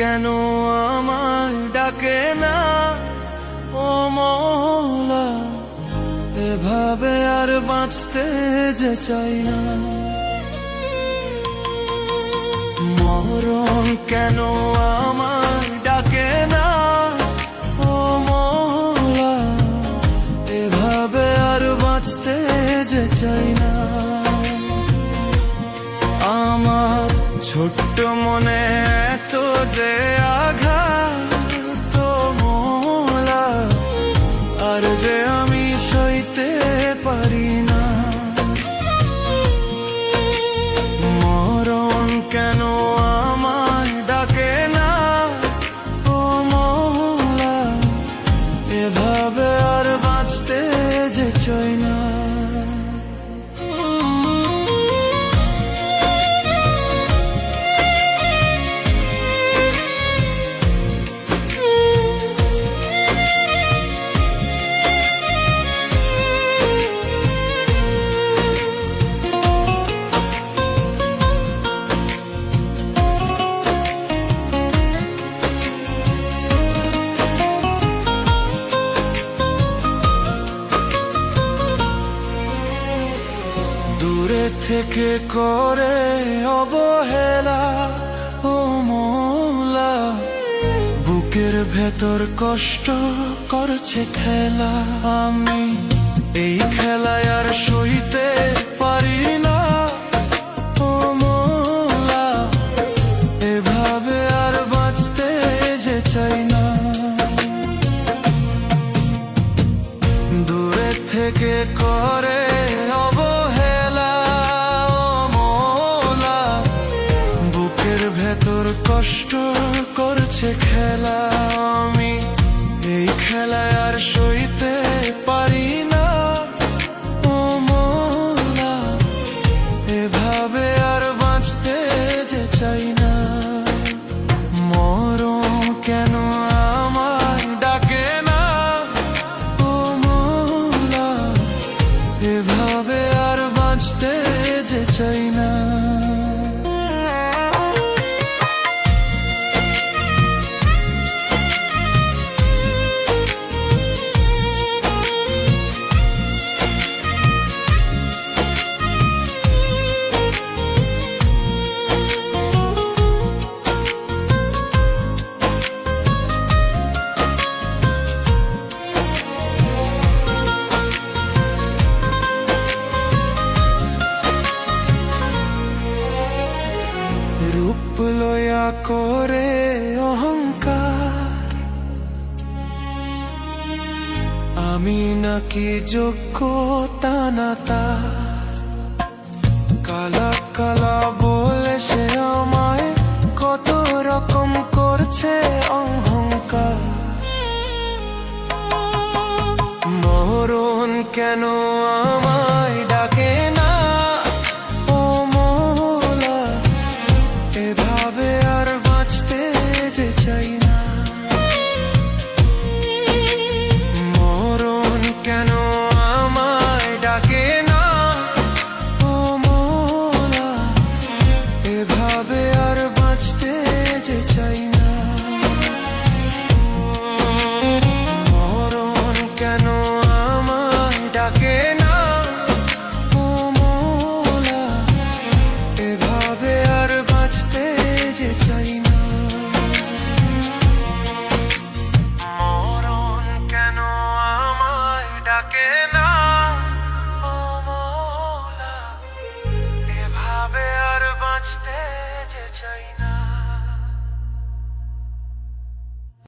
কেন আমায় ডাকে না ও মওলা, এভাবে আর বাঁচতে যে চাই না। মরণ কেন আমায় ডাকে না ও মওলা, এভাবে আর বাঁচতে যে চাই না। আমার ছোট্ট মনে এত যে আঘাত মওলা, আর যে আমি সইতে পারি না। মরণ কেন আমায় ডাকে না ও মওলা, এভাবে আর বাঁচতে যে চাই না। দূরে থেকে করে অবহেলা ও মওলা, বুকের ভেতর কষ্ট করছে খেলা। আমি এই খেলায় আর সইতে পারি না ও মওলা, এভাবে আর বাঁচতে যে চাই না। দূরে থেকে করে কষ্ট করছে খেলা। আমি এই খেলায় আর সইতে পারি না ও মওলা, এভাবে আর বাঁচতে যে চাই না। মরণ কেন আমায় ডাকে না ও মওলা, এভাবে আর বাঁচতে যে চাই না। রূপ লয়া করে অহংকার, আমি নাকি যোগ্য তা না তার। কালা কালা বলে সে আমায় কত রকম করছে অহংকার। মরণ কেন আমায় ডাকে না ও মওলা, এভাবে আর বাঁচতে যে চাই না। মরণ কেন আমায় ডাকে না ও মওলা, এভাবে আর বাঁচতে যে চাই না। মরণ কেন আমায় ডাকে না ও মওলা, এভাবে আর বাঁচতে যে চাই না। মরণ কেন আমায় ডাকে